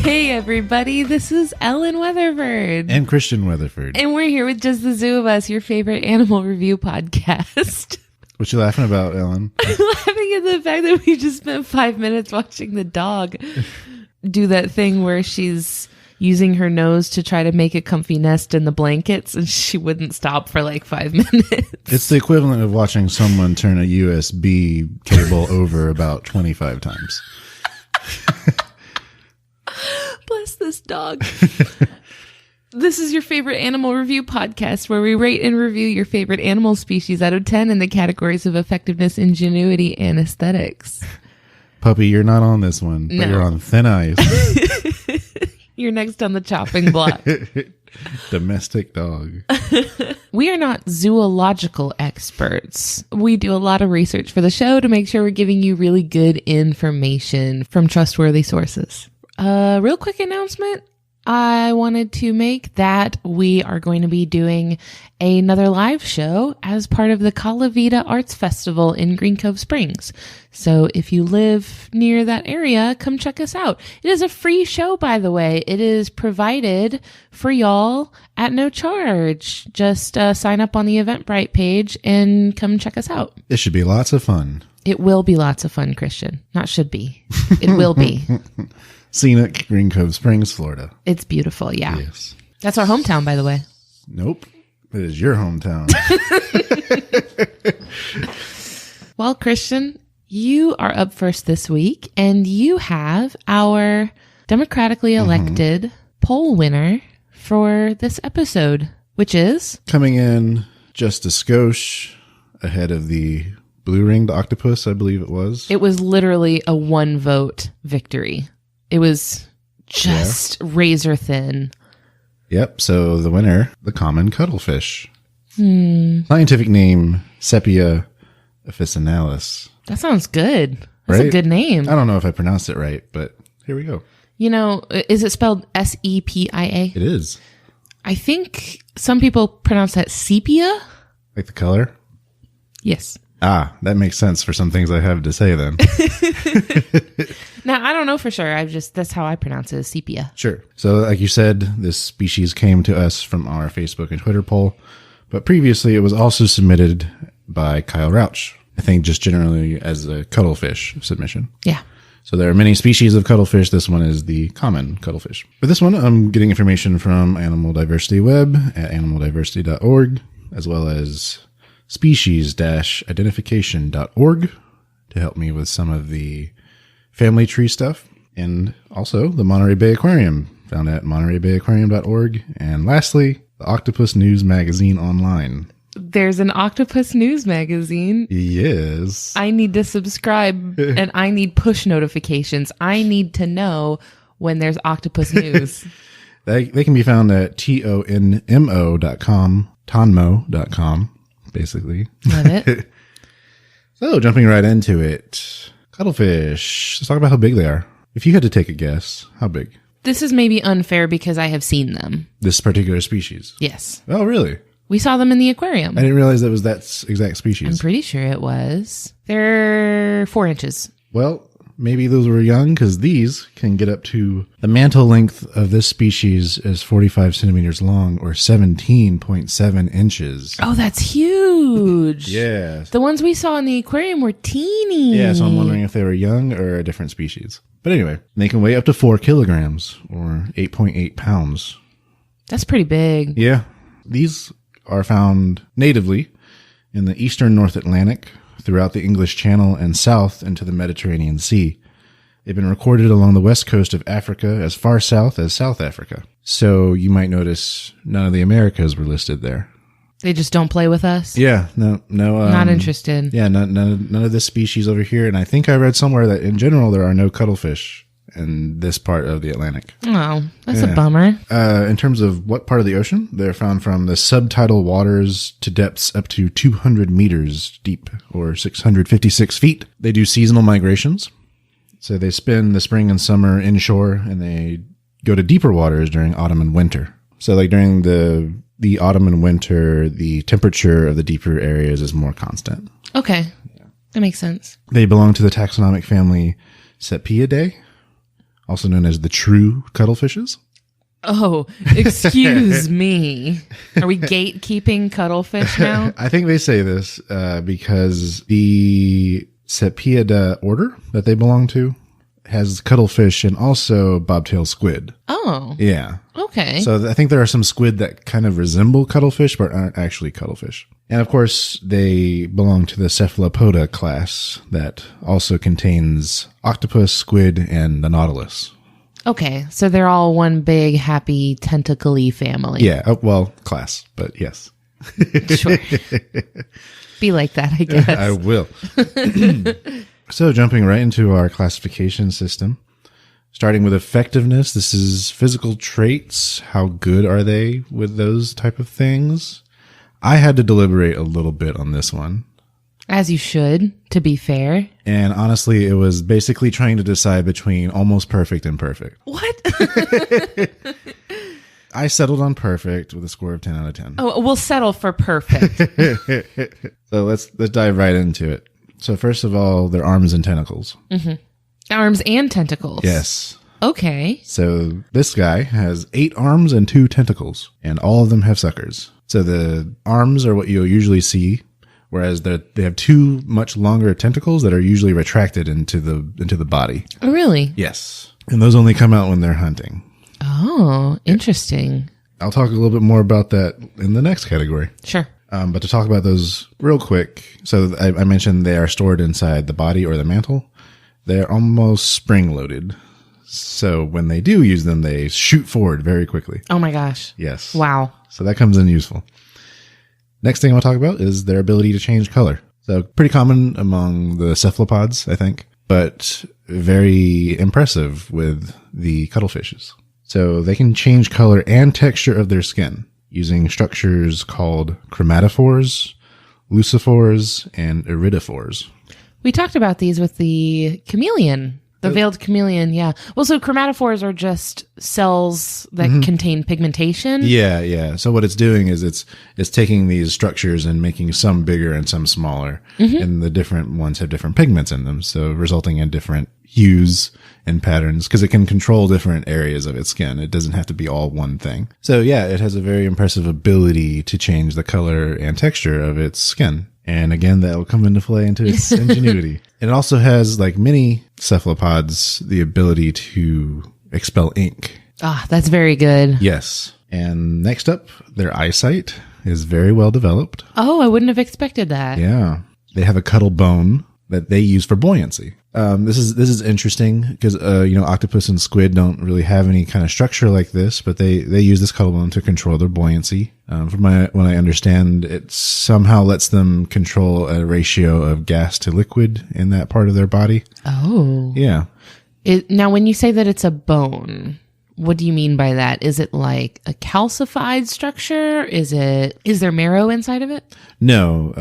Hey everybody, this is Ellen Weatherford. And Christian Weatherford. And we're here with Just the Zoo of Us, your favorite animal review podcast. What you laughing about, Ellen? I'm laughing at the fact that we just spent 5 minutes watching the dog do that thing where she's using her nose to try to make a comfy nest in the blankets, and she wouldn't stop for like 5 minutes. It's the equivalent of watching someone turn a USB cable over about 25 times. Bless this dog. This is your favorite animal review podcast where we rate and review your favorite animal species out of 10 in the categories of effectiveness, ingenuity, and aesthetics. Puppy, you're not on this one, but you're on thin ice. You're next on the chopping block. Domestic dog. We are not zoological experts. We do a lot of research for the show to make sure we're giving you really good information from trustworthy sources. Real quick announcement. I wanted to make that we are going to be doing another live show as part of the Calavita Arts Festival in Green Cove Springs. So if you live near that area, come check us out. It is a free show, by the way. It is provided for y'all at no charge. Just sign up on the Eventbrite page and come check us out. It should be lots of fun. It will be lots of fun, Christian. Not should be. It will be. Scenic Green Cove Springs, Florida. It's beautiful, yeah. Yes. That's our hometown, by the way. Nope. It is your hometown. Well, Christian, you are up first this week, and you have our democratically elected poll winner for this episode, which is... Coming in just a skosh ahead of the blue-ringed octopus, I believe it was. It was literally a one-vote victory. It was just razor thin. Yep. So the winner, the common cuttlefish. Scientific name, Sepia officinalis. That sounds good. That's Right? a good name. I don't know if I pronounced it right, but here we go. You know, is it spelled S-E-P-I-A? It is. I think some people pronounce that sepia. Like the color? Yes. Ah, that makes sense for some things I have to say then. Now, I don't know for sure. That's how I pronounce it, is sepia. Sure. So like you said, this species came to us from our Facebook and Twitter poll, but previously it was also submitted by Kyle Rauch. I think just generally as a cuttlefish submission. Yeah. So there are many species of cuttlefish. This one is the common cuttlefish. For this one, I'm getting information from Animal Diversity Web at animaldiversity.org, as well as species-identification.org to help me with some of the family tree stuff, and also the Monterey Bay Aquarium, found at montereybayaquarium.org, and lastly, the Octopus News Magazine online. There's an Octopus News magazine. Yes. I need to subscribe, and I need push notifications. I need to know when there's Octopus News. They can be found at tonmo.com, basically. Love it. So, jumping right into it. Cuttlefish. Let's talk about how big they are. If you had to take a guess, how big? This is maybe unfair because I have seen them. This particular species? Yes. Oh, really? We saw them in the aquarium. I didn't realize that was that exact species. I'm pretty sure it was. They're 4 inches. Well, maybe those were young, because these can get up to... The mantle length of this species is 45 centimeters long, or 17.7 inches. Oh, that's huge. Yeah. The ones we saw in the aquarium were teeny. Yeah, so I'm wondering if they were young or a different species. But anyway, they can weigh up to 4 kilograms, or 8.8 pounds. That's pretty big. Yeah. These are found natively in the eastern North Atlantic, throughout the English Channel, and south into the Mediterranean Sea. They've been recorded along the west coast of Africa as far south as South Africa. So you might notice none of the Americas were listed there. They just don't play with us? Yeah, no. Not interested. Yeah, none of this species over here. And I think I read somewhere that in general there are no cuttlefish in this part of the Atlantic. Oh, that's a bummer. In terms of what part of the ocean, they're found from the subtidal waters to depths up to 200 meters deep, or 656 feet. They do seasonal migrations. So they spend the spring and summer inshore, and they go to deeper waters during autumn and winter. So like during the autumn and winter, the temperature of the deeper areas is more constant. Okay. That makes sense. They belong to the taxonomic family Sepiidae, also known as the true cuttlefishes. Oh, excuse me. Are we gatekeeping cuttlefish now? I think they say this because the Sepiida order that they belong to has cuttlefish and also bobtail squid. Oh. Yeah. Okay. So I think there are some squid that kind of resemble cuttlefish but aren't actually cuttlefish. And of course, they belong to the cephalopoda class that also contains octopus, squid, and the nautilus. Okay, so they're all one big, happy, tentacle-y family. Yeah, well, class, but yes. Sure. Be like that, I guess. I will. So jumping right into our classification system, starting with effectiveness, this is physical traits. How good are they with those type of things? I had to deliberate a little bit on this one. As you should, to be fair. And honestly, it was basically trying to decide between almost perfect and perfect. What? I settled on perfect with a score of 10 out of 10. Oh, we'll settle for perfect. So let's dive right into it. So first of all, their arms and tentacles. Mm-hmm. Arms and tentacles. Yes. Okay. So this guy has 8 arms and 2 tentacles, and all of them have suckers. So the arms are what you'll usually see, whereas they have 2 much longer tentacles that are usually retracted into the body. Oh, really? Yes. And those only come out when they're hunting. Oh, interesting. I'll talk a little bit more about that in the next category. Sure. But to talk about those real quick, so I mentioned they are stored inside the body or the mantle. They're almost spring-loaded. So when they do use them, they shoot forward very quickly. Oh my gosh. Yes. Wow. So that comes in useful. Next thing I want to talk about is their ability to change color. So pretty common among the cephalopods, I think, but very impressive with the cuttlefishes. So they can change color and texture of their skin using structures called chromatophores, lucifores, and iridophores. We talked about these with the chameleon. The veiled chameleon, yeah. Well, so chromatophores are just cells that contain pigmentation. Yeah. So what it's doing is it's taking these structures and making some bigger and some smaller. And the different ones have different pigments in them, so resulting in different hues and patterns because it can control different areas of its skin. It doesn't have to be all one thing. So yeah, it has a very impressive ability to change the color and texture of its skin. And again, that will come into play into its ingenuity. And it also has, like many cephalopods, the ability to expel ink. Ah, that's very good. Yes. And next up, their eyesight is very well developed. Oh, I wouldn't have expected that. Yeah. They have a cuttle bone that they use for buoyancy. This is interesting because, octopus and squid don't really have any kind of structure like this, but they use this cuttle bone to control their buoyancy. From what I understand, it somehow lets them control a ratio of gas to liquid in that part of their body. Oh. Yeah. Now, when you say that it's a bone, what do you mean by that? Is it like a calcified structure? Is there marrow inside of it? No,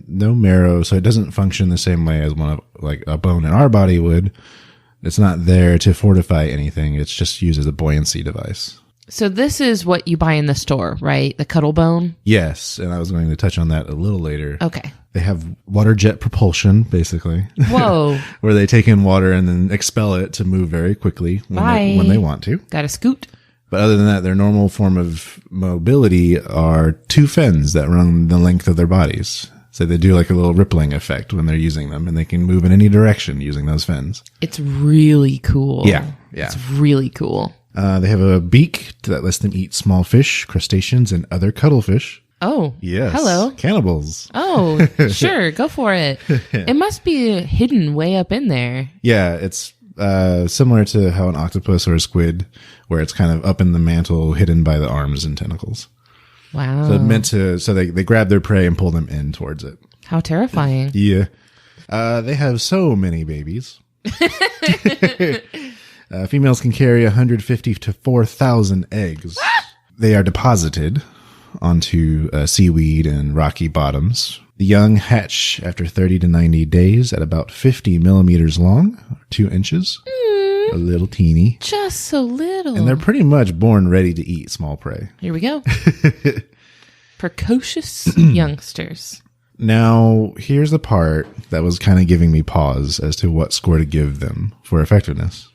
no marrow. So it doesn't function the same way as like a bone in our body would. It's not there to fortify anything. It's just used as a buoyancy device. So this is what you buy in the store, right? The cuttle bone? Yes. And I was going to touch on that a little later. Okay. They have water jet propulsion, basically. Whoa. Where they take in water and then expel it to move very quickly when they want to. Got to scoot. But other than that, their normal form of mobility are 2 fins that run the length of their bodies. So they do like a little rippling effect when they're using them, and they can move in any direction using those fins. It's really cool. Yeah. It's really cool. They have a beak that lets them eat small fish, crustaceans, and other cuttlefish. Oh, yes. Hello. Cannibals. Oh, sure. Go for it. It must be hidden way up in there. Yeah, it's similar to how an octopus or a squid, where it's kind of up in the mantle, hidden by the arms and tentacles. Wow. So they grab their prey and pull them in towards it. How terrifying. Yeah. They have so many babies. Females can carry 150 to 4,000 eggs. They are deposited onto seaweed and rocky bottoms. The young hatch after 30 to 90 days at about 50 millimeters long, 2 inches. A little teeny. Just so little. And they're pretty much born ready to eat small prey. Here we go. Precocious youngsters. Now, here's the part that was kind of giving me pause as to what score to give them for effectiveness.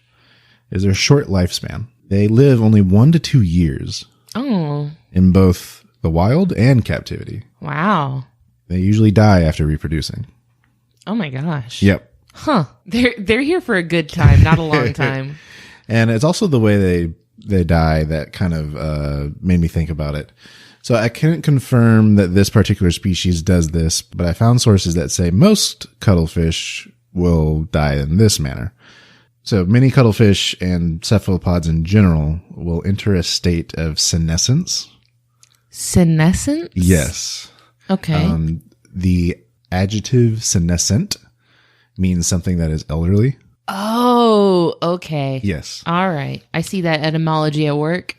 is their short lifespan. They live only 1 to 2 years. Oh. In both the wild and captivity. Wow. They usually die after reproducing. Oh my gosh. Yep. Huh. They're here for a good time, not a long time. And it's also the way they die that kind of made me think about it. So I couldn't confirm that this particular species does this, but I found sources that say most cuttlefish will die in this manner. So many cuttlefish and cephalopods in general will enter a state of senescence. Senescence? Yes. Okay. The adjective senescent means something that is elderly. Oh, okay. Yes. All right. I see that etymology at work.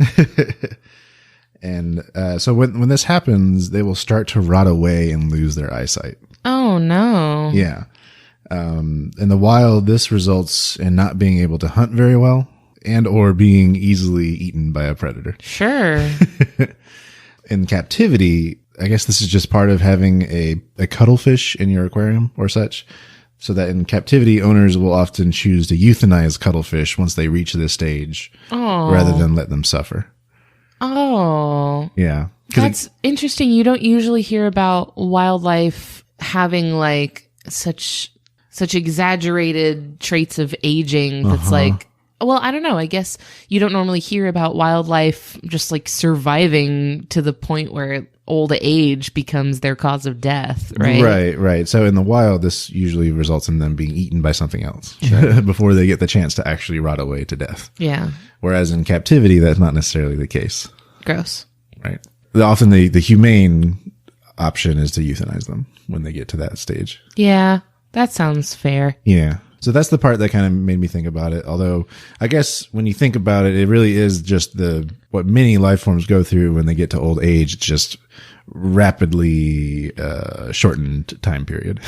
And so when this happens, they will start to rot away and lose their eyesight. Oh, no. Yeah. In the wild, this results in not being able to hunt very well and or being easily eaten by a predator. Sure. In captivity, I guess this is just part of having a cuttlefish in your aquarium or such. So that in captivity, owners will often choose to euthanize cuttlefish once they reach this stage rather than let them suffer. Oh. Yeah. That's interesting. You don't usually hear about wildlife having like such exaggerated traits of aging that's like, well, I don't know. I guess you don't normally hear about wildlife just like surviving to the point where old age becomes their cause of death, right? Right. So in the wild, this usually results in them being eaten by something else before they get the chance to actually rot away to death. Yeah. Whereas in captivity, that's not necessarily the case. Gross. Right. Often the humane option is to euthanize them when they get to that stage. Yeah, that sounds fair. Yeah. So that's the part that kind of made me think about it. Although I guess when you think about it, it really is just what many life forms go through when they get to old age. It's just rapidly shortened time period.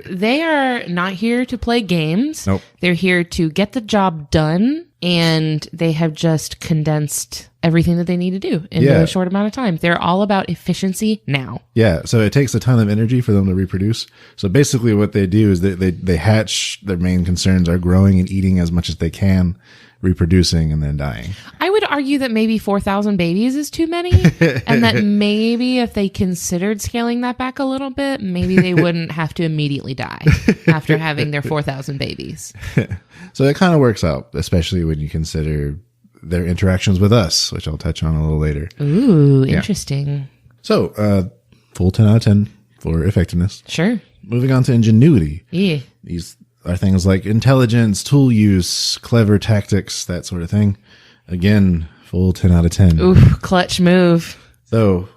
They are not here to play games. Nope. They're here to get the job done, and they have just condensed everything that they need to do in a short amount of time. They're all about efficiency now. Yeah, so it takes a ton of energy for them to reproduce. So basically what they do is they hatch. Their main concerns are growing and eating as much as they can, reproducing, and then dying. I would argue that maybe 4,000 babies is too many, and that maybe if they considered scaling that back a little bit, maybe they wouldn't have to immediately die after having their 4,000 babies. So it kind of works out, especially when you consider their interactions with us, which I'll touch on a little later. Ooh, interesting. So, full 10 out of 10 for effectiveness. Sure. Moving on to ingenuity. Yeah. These are things like intelligence, tool use, clever tactics, that sort of thing. Again, full 10 out of 10. Ooh, clutch move. So,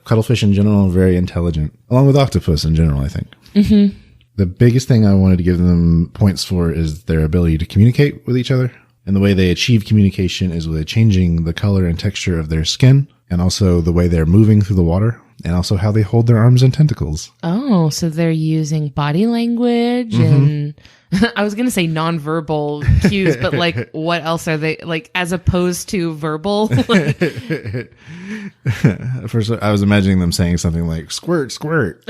cuttlefish in general are very intelligent, along with octopus in general, I think. Mm-hmm. The biggest thing I wanted to give them points for is their ability to communicate with each other. And the way they achieve communication is with changing the color and texture of their skin, and also the way they're moving through the water, and also how they hold their arms and tentacles. Oh, so they're using body language and I was going to say nonverbal cues, but like what else are they like as opposed to verbal? First, I was imagining them saying something like squirt, squirt.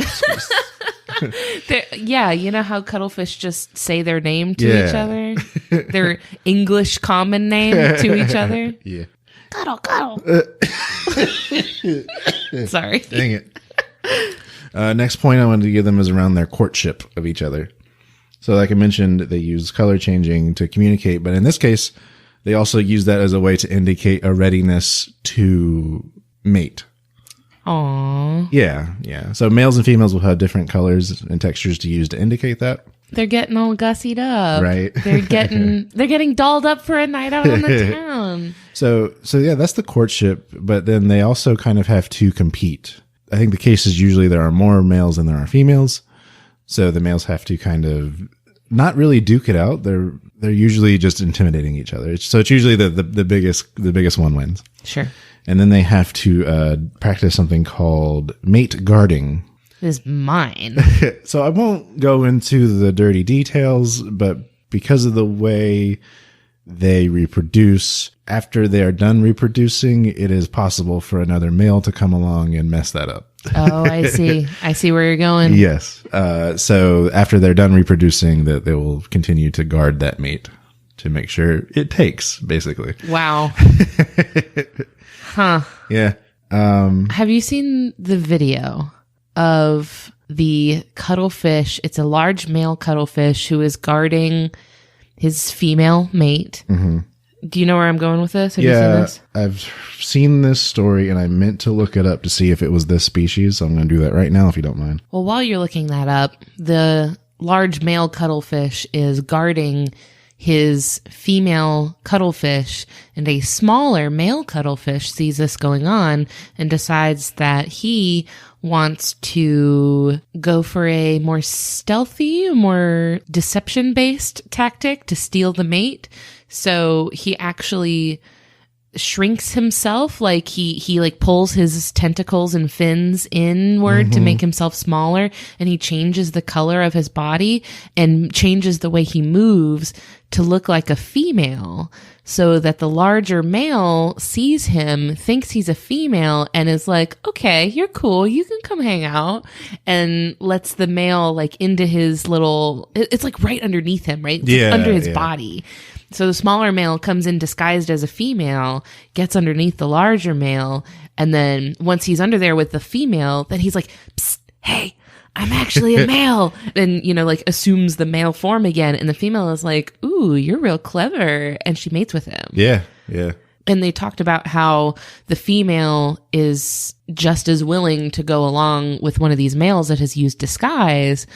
Yeah, you know how cuttlefish just say their name to each other? Their English common name to each other? Yeah. Cuddle, cuddle. Sorry. Dang it. Next point I wanted to give them is around their courtship of each other. So like I mentioned, they use color changing to communicate, but in this case, they also use that as a way to indicate a readiness to mate. Aww. Yeah. So males and females will have different colors and textures to use to indicate that. They're getting all gussied up. Right. They're getting dolled up for a night out on the town. So yeah, that's the courtship, but then they also kind of have to compete. I think the case is usually there are more males than there are females. So the males have to kind of not really duke it out. They're usually just intimidating each other. So it's usually the biggest one wins. Sure. And then they have to practice something called mate guarding. This is mine. So I won't go into the dirty details, but because of the way they reproduce, after they are done reproducing, it is possible for another male to come along and mess that up. Oh, I see. I see where you're going. Yes. So after they're done reproducing, that they will continue to guard that mate. to make sure it takes, basically. Wow. Huh. Yeah. Have you seen the video of the cuttlefish? It's a large male cuttlefish who is guarding his female mate. Mm-hmm. Do you know where I'm going with this? Have you seen this? I've seen this story, and I meant to look it up to see if it was this species. So I'm going to do that right now, if you don't mind. Well, while you're looking that up, the large male cuttlefish is guarding his female cuttlefish, and a smaller male cuttlefish sees this going on and decides that he wants to go for a more stealthy, more deception-based tactic to steal the mate. So he actually shrinks himself, like he like pulls his tentacles and fins inward to make himself smaller, and he changes the color of his body and changes the way he moves to look like a female, so that the larger male sees him, thinks he's a female, and is like, okay, you're cool, you can come hang out, and lets the male like into his little, it's like right underneath him, right? It's like under his body. So the smaller male comes in disguised as a female, gets underneath the larger male, and then once he's under there with the female, then he's like, psst, hey, I'm actually a male. And, you know, like assumes the male form again. And the female is like, ooh, you're real clever. And she mates with him. Yeah, yeah. And they talked about how the female is just as willing to go along with one of these males that has used disguise,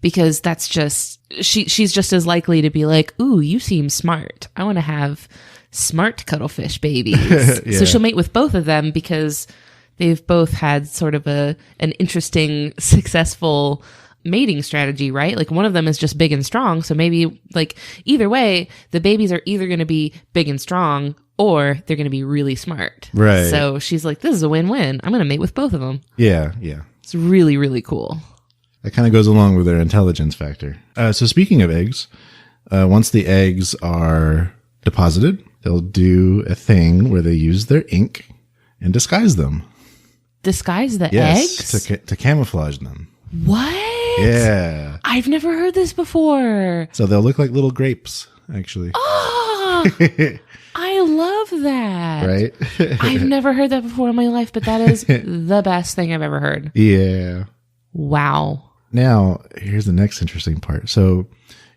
because that's just, she's just as likely to be like, ooh, you seem smart. I want to have smart cuttlefish babies. Yeah. So she'll mate with both of them because they've both had sort of an interesting, successful mating strategy, right? Like one of them is just big and strong. So maybe like either way, the babies are either going to be big and strong or they're going to be really smart. Right. So she's like, this is a win-win. I'm going to mate with both of them. Yeah, yeah. It's really, really cool. That kind of goes along with their intelligence factor. So speaking of eggs, once the eggs are deposited, they'll do a thing where they use their ink and disguise them. Disguise the Yes, eggs? to camouflage them. What? Yeah. I've never heard this before. So they'll look like little grapes, actually. Oh, I love that. Right? I've never heard that before in my life, but that is the best thing I've ever heard. Yeah. Wow. Now, here's the next interesting part. So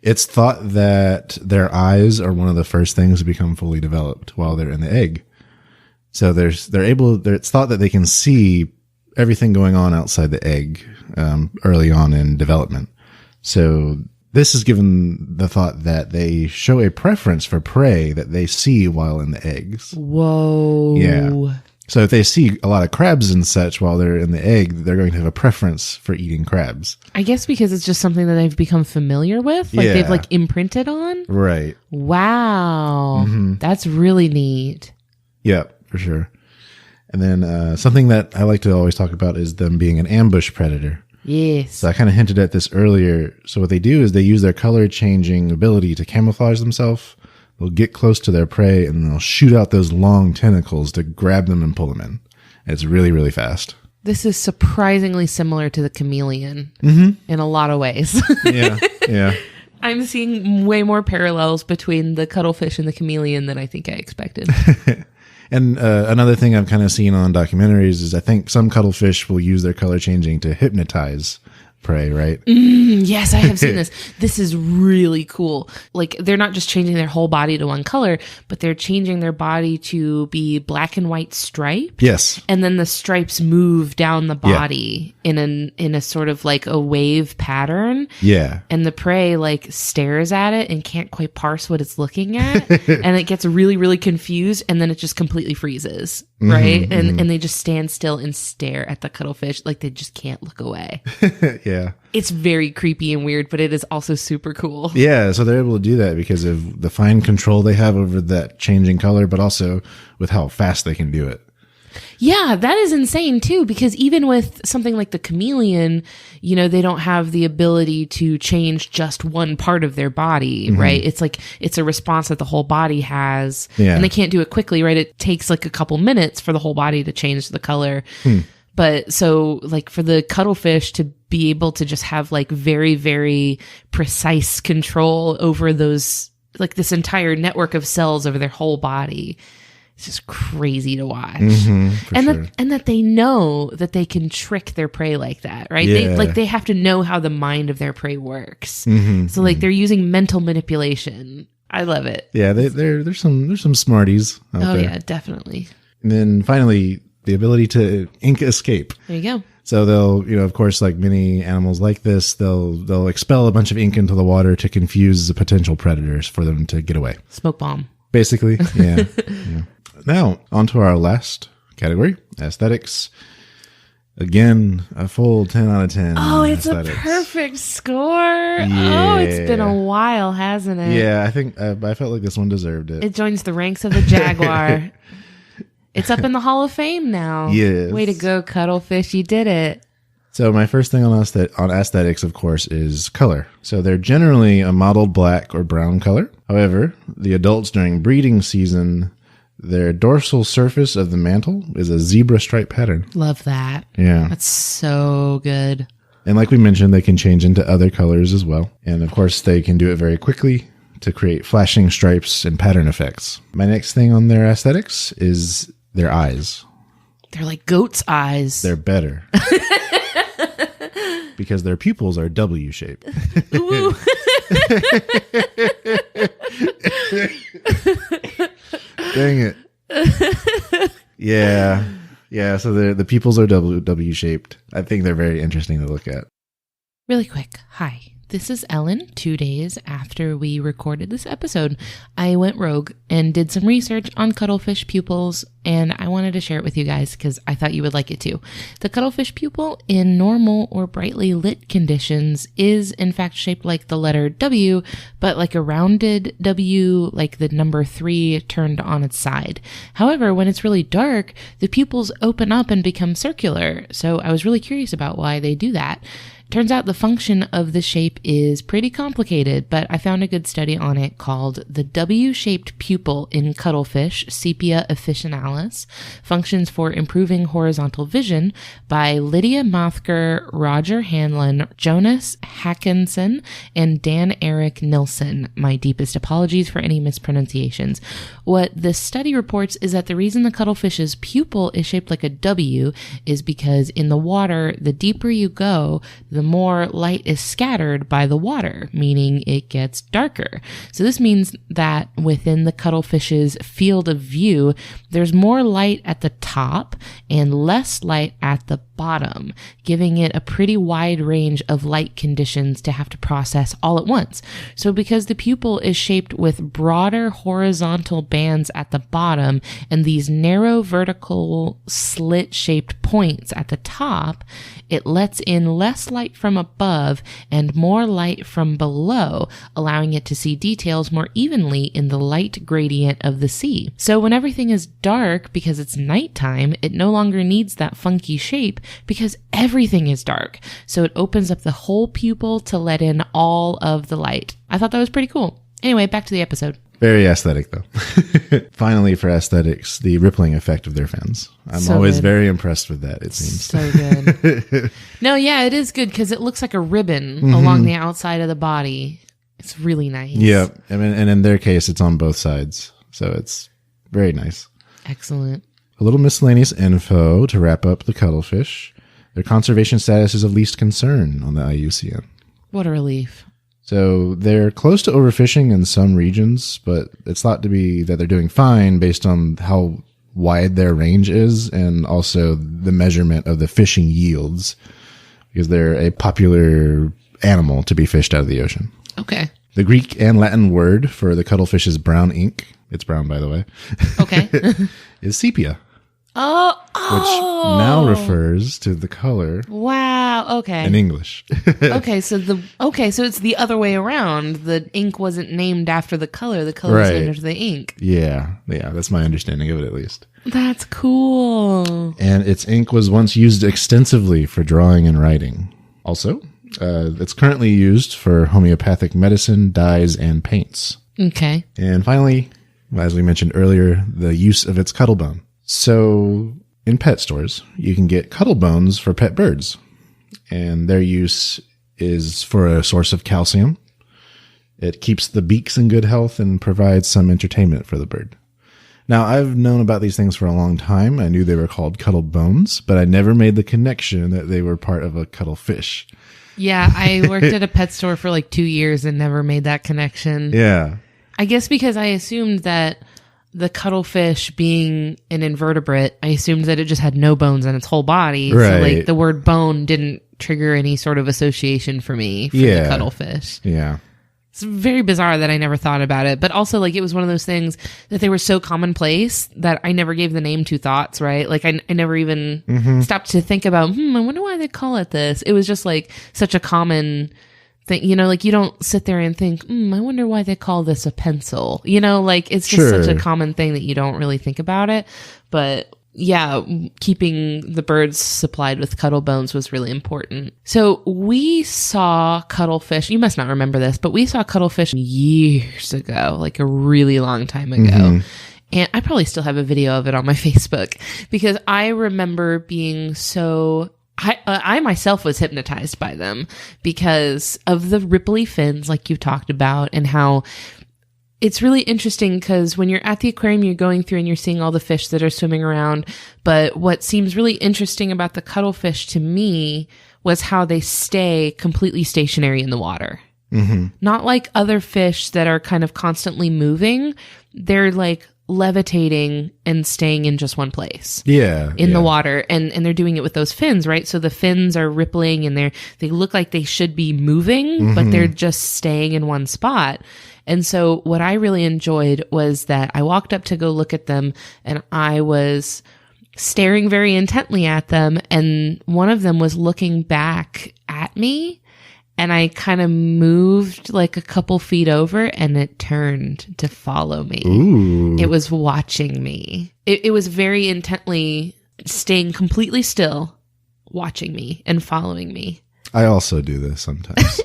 it's thought that their eyes are one of the first things to become fully developed while they're in the egg. So it's thought that they can see everything going on outside the egg early on in development. So this is given the thought that they show a preference for prey that they see while in the eggs. Whoa. Yeah. So if they see a lot of crabs and such while they're in the egg, they're going to have a preference for eating crabs. I guess because it's just something that they've become familiar with, like they've like imprinted on. Right. Wow. Mm-hmm. That's really neat. Yeah, for sure. And then something that I like to always talk about is them being an ambush predator. Yes. So I kind of hinted at this earlier. So what they do is they use their color changing ability to camouflage themselves. They'll get close to their prey and they'll shoot out those long tentacles to grab them and pull them in. It's really, really fast. This is surprisingly similar to the chameleon in a lot of ways. Yeah, yeah. I'm seeing way more parallels between the cuttlefish and the chameleon than I think I expected. And another thing I've kind of seen on documentaries is I think some cuttlefish will use their color changing to hypnotize prey, right? Yes, I have seen this. This is really cool. Like they're not just changing their whole body to one color, but they're changing their body to be black and white striped. Yes. And then the stripes move down the body in a sort of like a wave pattern. Yeah. And the prey like stares at it and can't quite parse what it's looking at. And it gets really, really confused. And then it just completely freezes. Right. And they just stand still and stare at the cuttlefish. Like they just can't look away. Yeah. It's very creepy and weird, but it is also super cool. Yeah. So they're able to do that because of the fine control they have over that changing color, but also with how fast they can do it. Yeah, that is insane too, because even with something like the chameleon, you know, they don't have the ability to change just one part of their body, right? It's like, it's a response that the whole body has, and they can't do it quickly, right? It takes like a couple minutes for the whole body to change the color. But so like for the cuttlefish to be able to just have like very, very precise control over those like this entire network of cells over their whole body. It's just crazy to watch. And that they know that they can trick their prey like that, right? Yeah. They have to know how the mind of their prey works. So like they're using mental manipulation. I love it. Yeah, there's some smarties out there. Oh yeah, definitely. And then finally, the ability to ink escape. There you go. So they'll, of course, like many animals like this, they'll expel a bunch of ink into the water to confuse the potential predators for them to get away. Smoke bomb. Basically, yeah. Now, on to our last category, aesthetics. Again, a full 10 out of 10. Oh, it's aesthetics. a perfect score. Yeah. Oh, it's been a while, hasn't it? Yeah, I think I felt like this one deserved it. It joins the ranks of the Jaguar. It's up in the Hall of Fame now. Yes. Way to go, Cuttlefish. You did it. So my first thing on aesthetics, of course, is color. So they're generally a mottled black or brown color. However, the adults during breeding season, their dorsal surface of the mantle is a zebra stripe pattern. Love that. Yeah. That's so good. And like we mentioned, they can change into other colors as well. And of course, they can do it very quickly to create flashing stripes and pattern effects. My next thing on their aesthetics is their eyes. They're like goat's eyes. They're better. Because their pupils are W-shaped. Ooh. Dang it. Yeah. Yeah, so the pupils are W-shaped. I think they're very interesting to look at. Really quick. Hi. This is Ellen. 2 days after we recorded this episode, I went rogue and did some research on cuttlefish pupils, and I wanted to share it with you guys because I thought you would like it too. The cuttlefish pupil in normal or brightly lit conditions is in fact shaped like the letter W, but like a rounded W, like the number 3 turned on its side. However, when it's really dark, the pupils open up and become circular. So I was really curious about why they do that. Turns out the function of the shape is pretty complicated, but I found a good study on it called The W-Shaped Pupil in Cuttlefish, Sepia officinalis, Functions for Improving Horizontal Vision by Lydia Mothker, Roger Hanlon, Jonas Hackinson, and Dan Eric Nilsson. My deepest apologies for any mispronunciations. What this study reports is that the reason the cuttlefish's pupil is shaped like a W is because in the water, the deeper you go, the more light is scattered by the water, meaning it gets darker. So this means that within the cuttlefish's field of view, there's more light at the top and less light at the bottom, giving it a pretty wide range of light conditions to have to process all at once. So because the pupil is shaped with broader horizontal bands at the bottom and these narrow vertical slit-shaped points at the top, it lets in less light from above and more light from below, allowing it to see details more evenly in the light gradient of the sea. So when everything is dark because it's nighttime, it no longer needs that funky shape because everything is dark. So it opens up the whole pupil to let in all of the light. I thought that was pretty cool. Anyway, back to the episode. Very aesthetic, though. Finally, for aesthetics, the rippling effect of their fins. I'm so always good. very impressed with that, it seems. So good. No, yeah, it is good because it looks like a ribbon along the outside of the body. It's really nice. Yeah, and in their case, it's on both sides. So it's very nice. Excellent. A little miscellaneous info to wrap up the cuttlefish. Their conservation status is of least concern on the IUCN. What a relief. So they're close to overfishing in some regions, but it's thought to be that they're doing fine based on how wide their range is and also the measurement of the fishing yields, because they're a popular animal to be fished out of the ocean. Okay. The Greek and Latin word for the cuttlefish's brown ink, it's brown by the way, Okay. is sepia. Oh, which now refers to the color. Wow. Okay. In English. Okay, so it's the other way around. The ink wasn't named after the color. The color was named after the ink. Yeah, that's my understanding of it at least. That's cool. And its ink was once used extensively for drawing and writing. Also, it's currently used for homeopathic medicine, dyes, and paints. Okay. And finally, as we mentioned earlier, the use of its cuttlebone. So in pet stores, you can get cuttlebones for pet birds, and their use is for a source of calcium. It keeps the beaks in good health and provides some entertainment for the bird. Now, I've known about these things for a long time. I knew they were called cuttlebones, but I never made the connection that they were part of a cuttlefish. Yeah, I worked at a pet store for like 2 years and never made that connection. Yeah. I guess because I assumed that the cuttlefish being an invertebrate, I assumed that it just had no bones in its whole body. Right. So like the word bone didn't trigger any sort of association for me for the cuttlefish. Yeah. It's very bizarre that I never thought about it. But also, like, it was one of those things that they were so commonplace that I never gave the name two thoughts, right? Like, I never even stopped to think about, I wonder why they call it this. It was just, like, such a common thing. You know, like, you don't sit there and think, I wonder why they call this a pencil. You know, like, it's just such a common thing that you don't really think about it. But yeah, keeping the birds supplied with cuttlebones was really important. So we saw cuttlefish. You must not remember this, but we saw cuttlefish years ago, like a really long time ago. And I probably still have a video of it on my Facebook because I remember being so... I myself was hypnotized by them because of the ripply fins like you talked about, and how it's really interesting because when you're at the aquarium, you're going through and you're seeing all the fish that are swimming around. But what seems really interesting about the cuttlefish to me was how they stay completely stationary in the water. Not like other fish that are kind of constantly moving. They're like levitating and staying in just one place. In the water. And they're doing it with those fins, right? So the fins are rippling and they look like they should be moving, but they're just staying in one spot. And so what I really enjoyed was that I walked up to go look at them and I was staring very intently at them. And one of them was looking back at me. And I kind of moved like a couple feet over and it turned to follow me. Ooh. It was watching me. It was very intently staying completely still, watching me and following me. I also do this sometimes.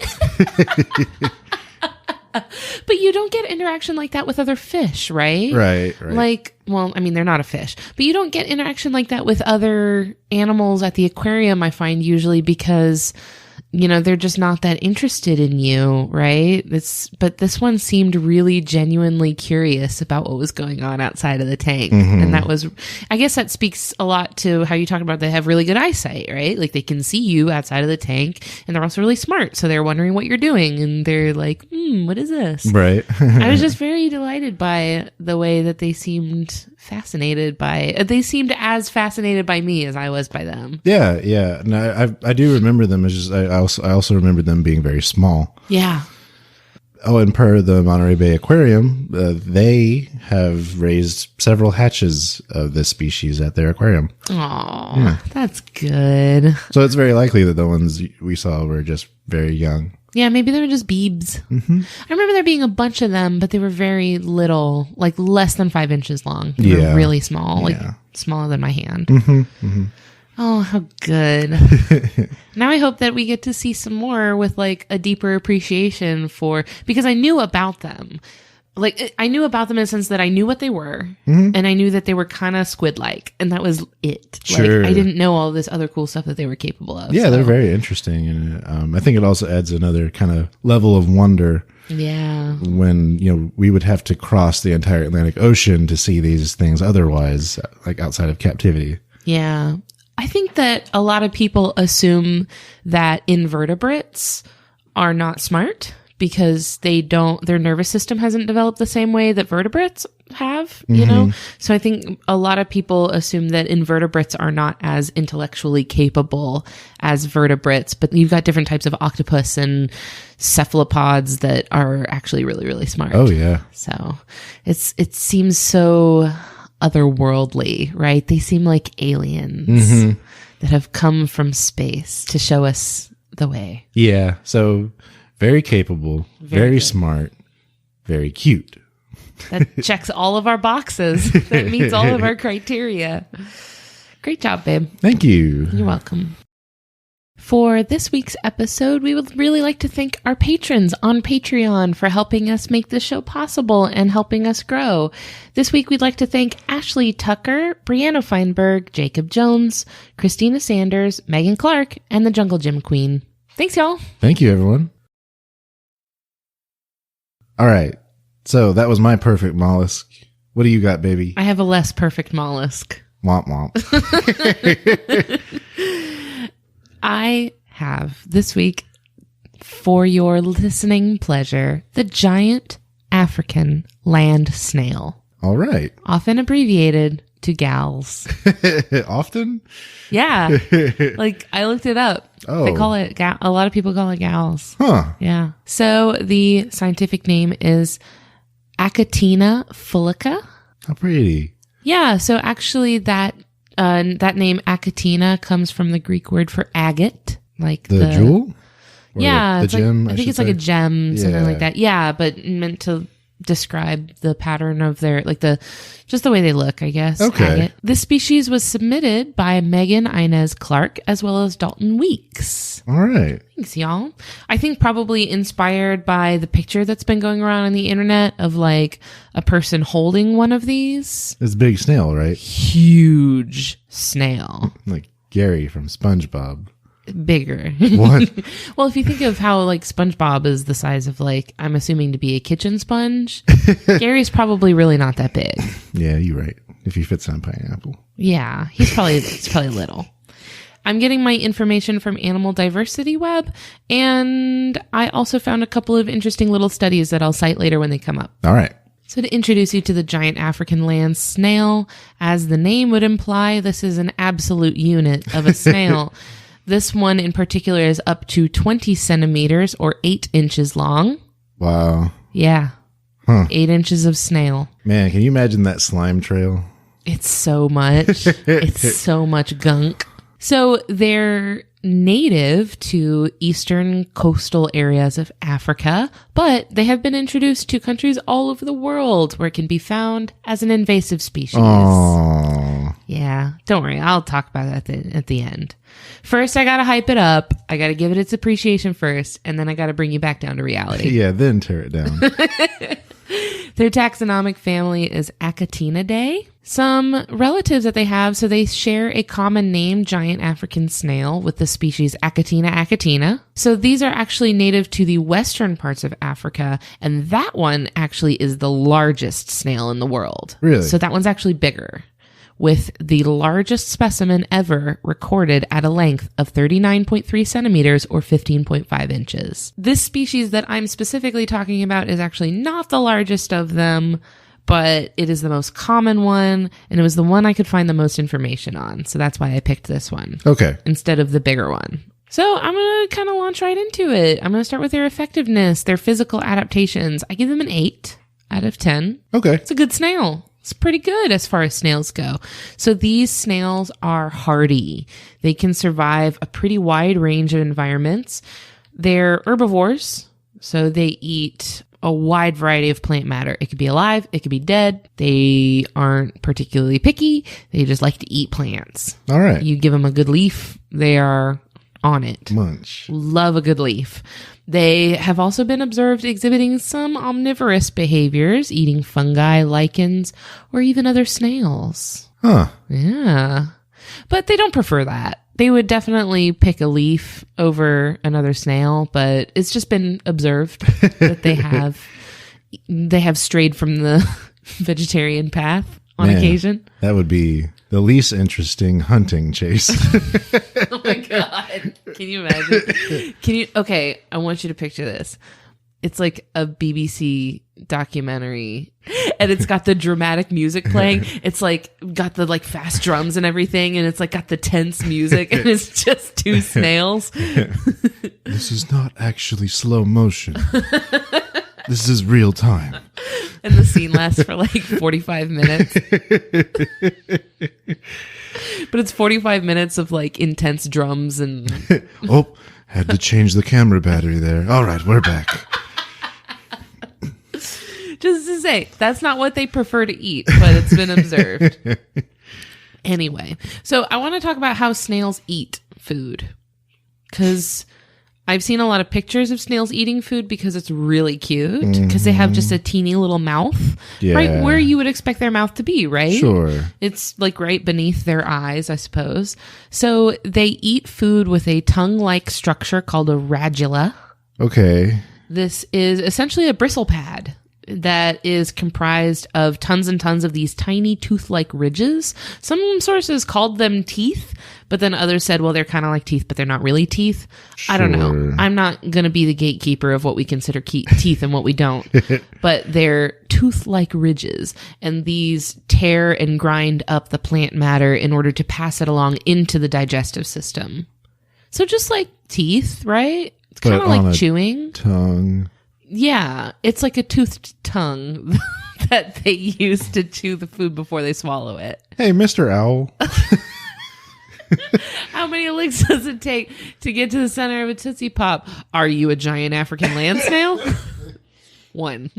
But you don't get interaction like that with other fish, right? Right. Like, well, I mean, they're not a fish, but you don't get interaction like that with other animals at the aquarium, I find usually because, you know, they're just not that interested in you, right? But this one seemed really genuinely curious about what was going on outside of the tank. And that was, I guess that speaks a lot to how you talk about they have really good eyesight, right? Like they can see you outside of the tank and they're also really smart. So they're wondering what you're doing and they're like, what is this? Right. I was just very delighted by the way that they seemed fascinated by, they seemed as fascinated by me as I was by them. Yeah. No, I do remember them. It's just, I also remember them being very small. Yeah. Oh, and per the Monterey Bay Aquarium, they have raised several hatches of this species at their aquarium. Oh, that's good. So it's very likely that the ones we saw were just very young. Yeah, maybe they were just beebs. I remember there being a bunch of them, but they were very little, like less than 5 inches long. They were really small, like smaller than my hand. Oh, how good. Now I hope that we get to see some more with like a deeper appreciation for, because I knew about them. Like I knew about them in the sense that I knew what they were and I knew that they were kind of squid-like and that was it. Sure. Like I didn't know all this other cool stuff that they were capable of. Yeah, they're very interesting. And I think it also adds another kind of level of wonder. Yeah. When, you know, we would have to cross the entire Atlantic Ocean to see these things otherwise, like outside of captivity. Yeah. I think that a lot of people assume that invertebrates are not smart because their nervous system hasn't developed the same way that vertebrates have, you know? So I think a lot of people assume that invertebrates are not as intellectually capable as vertebrates, but you've got different types of octopus and cephalopods that are actually really, really smart. Oh, yeah. So it seems so otherworldly, right? They seem like aliens that have come from space to show us the way. Yeah. So very capable, very smart, very cute. That checks all of our boxes. That meets all of our criteria. Great job, babe. Thank you. You're welcome. For this week's episode, we would really like to thank our patrons on Patreon for helping us make this show possible and helping us grow. This week, we'd like to thank Ashley Tucker, Brianna Feinberg, Jacob Jones, Christina Sanders, Megan Clark, and the Jungle Gym Queen. Thanks, y'all. Thank you, everyone. All right. So that was my perfect mollusk. What do you got, baby? I have a less perfect mollusk. Womp womp. I have this week, for your listening pleasure, the giant African land snail. All right. Often abbreviated to gals. Often? Yeah. Like, I looked it up. Oh. They call it, a lot of people call it gals. Huh. Yeah. So the scientific name is Achatina fullica. How pretty. Yeah. So actually that name Achatina comes from the Greek word for agate. Like The jewel? Or yeah. The gem, I think it's like a gem, something like that. Yeah. But meant to describe the pattern of their, like just the way they look, I guess. Okay. Agate. This species was submitted by Megan Inez Clark as well as Dalton Weeks. All right. Thanks, y'all. I think probably inspired by the picture that's been going around on the internet of like a person holding one of these. It's a big snail, right? Huge snail. Like Gary from SpongeBob. Bigger. What? Well, if you think of how like SpongeBob is the size of like, I'm assuming to be a kitchen sponge, Gary's probably really not that big. Yeah, you're right. If he fits on pineapple. Yeah, he's probably little. I'm getting my information from Animal Diversity Web, and I also found a couple of interesting little studies that I'll cite later when they come up. All right. So to introduce you to the giant African land snail, as the name would imply, this is an absolute unit of a snail. This one in particular is up to 20 centimeters or 8 inches long. Wow. Yeah. Huh. 8 inches of snail. Man, can you imagine that slime trail? It's so much. It's so much gunk. So they're native to eastern coastal areas of Africa, but they have been introduced to countries all over the world where it can be found as an invasive species. Oh. Yeah, don't worry. I'll talk about that at the end. First, I got to hype it up. I got to give it its appreciation first, and then I got to bring you back down to reality. Yeah, then tear it down. Their taxonomic family is Achatinidae. Some relatives that they have, so they share a common name, giant African snail, with the species Achatina achatina. So these are actually native to the western parts of Africa, and that one actually is the largest snail in the world. Really? So that one's actually bigger, with the largest specimen ever recorded at a length of 39.3 centimeters or 15.5 inches. This species that I'm specifically talking about is actually not the largest of them, but it is the most common one, and it was the one I could find the most information on. So that's why I picked this one. Okay. Instead of the bigger one. So I'm going to kind of launch right into it. I'm going to start with their effectiveness, their physical adaptations. I give them an 8 out of 10. Okay. It's a good snail. It's pretty good as far as snails go. So these snails are hardy. They can survive a pretty wide range of environments. They're herbivores, so they eat a wide variety of plant matter. It could be alive, it could be dead. They aren't particularly picky. They just like to eat plants. All right. You give them a good leaf, they are on it. Munch. Love a good leaf. They have also been observed exhibiting some omnivorous behaviors, eating fungi, lichens, or even other snails. Huh. Yeah. But they don't prefer that. They would definitely pick a leaf over another snail, but it's just been observed that they have strayed from the vegetarian path on occasion. That would be the least interesting hunting chase. Oh my God. Can you imagine? Okay, I want you to picture this. It's like a BBC documentary, and it's got the dramatic music playing. It's like got the like fast drums and everything, and it's like got the tense music, and it's just two snails. This is not actually slow motion. This is real time. And the scene lasts for like 45 minutes. But it's 45 minutes of like intense drums and... Oh, had to change the camera battery there. All right, we're back. Just to say, that's not what they prefer to eat, but it's been observed. Anyway, so I want to talk about how snails eat food. Because I've seen a lot of pictures of snails eating food because it's really cute. Because they have just a teeny little mouth. Yeah. Right where you would expect their mouth to be, right? Sure. It's like right beneath their eyes, I suppose. So they eat food with a tongue-like structure called a radula. Okay. This is essentially a bristle pad that is comprised of tons and tons of these tiny tooth-like ridges. Some sources called them teeth, but then others said, well, they're kind of like teeth, but they're not really teeth. Sure. I don't know. I'm not going to be the gatekeeper of what we consider teeth and what we don't, but they're tooth-like ridges, and these tear and grind up the plant matter in order to pass it along into the digestive system. So just like teeth, right? It's kind of like chewing. Tongue. Yeah, it's like a toothed tongue that they use to chew the food before they swallow it. Hey, Mr. Owl. How many licks does it take to get to the center of a Tootsie Pop? Are you a giant African land snail? 1.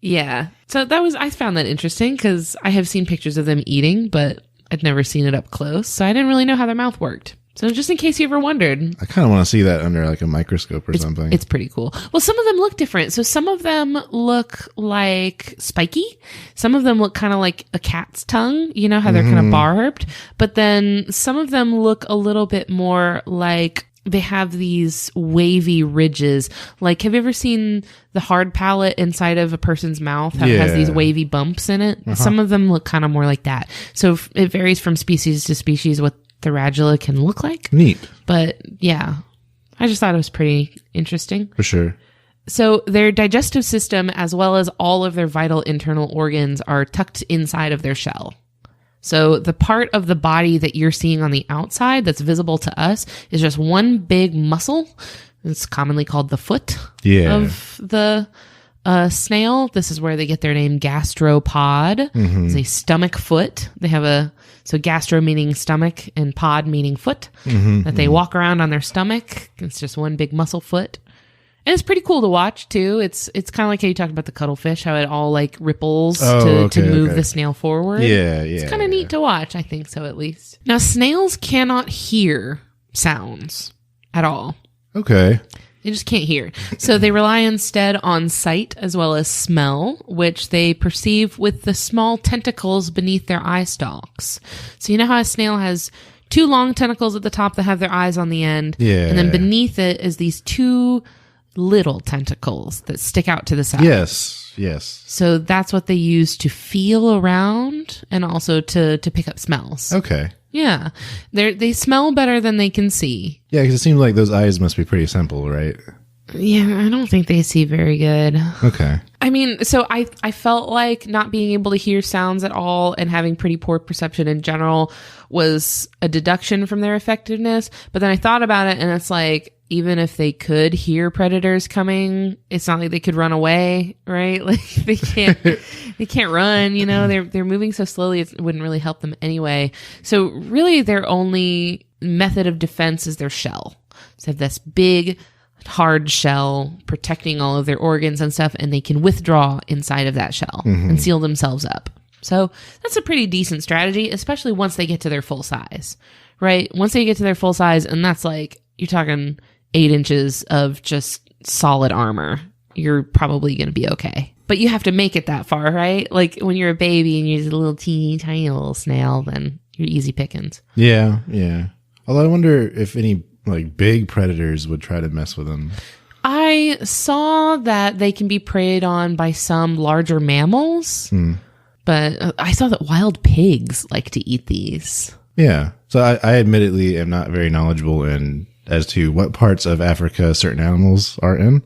Yeah. So I found that interesting because I have seen pictures of them eating, but I'd never seen it up close. So I didn't really know how their mouth worked. So just in case you ever wondered. I kind of want to see that under like a microscope or something. It's pretty cool. Well, some of them look different. So some of them look like spiky. Some of them look kind of like a cat's tongue. You know how they're kind of barbed. But then some of them look a little bit more like they have these wavy ridges. Like, have you ever seen the hard palate inside of a person's mouth? How it has these wavy bumps in it? Some of them look kind of more like that. So it varies from species to species what the radula can look like. Neat. But yeah, I just thought it was pretty interesting. For sure. So their digestive system, as well as all of their vital internal organs, are tucked inside of their shell. So the part of the body that you're seeing on the outside that's visible to us is just one big muscle. It's commonly called the foot of the snail. This is where they get their name gastropod. It's a stomach foot. They have so gastro meaning stomach and pod meaning foot, that they walk around on their stomach. It's just one big muscle foot. And it's pretty cool to watch too. It's kind of like how you talked about the cuttlefish, how it all like ripples to move the snail forward. Yeah. It's kind of neat to watch. I think so, at least. Now, snails cannot hear sounds at all. Okay. They just can't hear. So they rely instead on sight as well as smell, which they perceive with the small tentacles beneath their eye stalks. So you know how a snail has 2 long tentacles at the top that have their eyes on the end? Yeah. And then beneath it is these 2 little tentacles that stick out to the side. Yes. So that's what they use to feel around and also to pick up smells. Okay. Yeah. They smell better than they can see. Yeah, because it seems like those eyes must be pretty simple, right? Yeah, I don't think they see very good. Okay. I mean, so I felt like not being able to hear sounds at all and having pretty poor perception in general was a deduction from their effectiveness. But then I thought about it and it's like, even if they could hear predators coming, it's not like they could run away, right? Like they can't run, you know, they're moving so slowly. It wouldn't really help them anyway. So really their only method of defense is their shell. So they have this big, hard shell protecting all of their organs and stuff, and they can withdraw inside of that shell and seal themselves up. So that's a pretty decent strategy, especially once they get to their full size, right? Once they get to their full size, and that's like, you're talking 8 inches of just solid armor, you're probably going to be okay. But you have to make it that far, right? Like when you're a baby and you're just a little teeny tiny little snail, then you're easy pickings. Yeah. Although I wonder if any like big predators would try to mess with them. I saw that they can be preyed on by some larger mammals, but I saw that wild pigs like to eat these. Yeah. So I admittedly am not very knowledgeable as to what parts of Africa certain animals are in.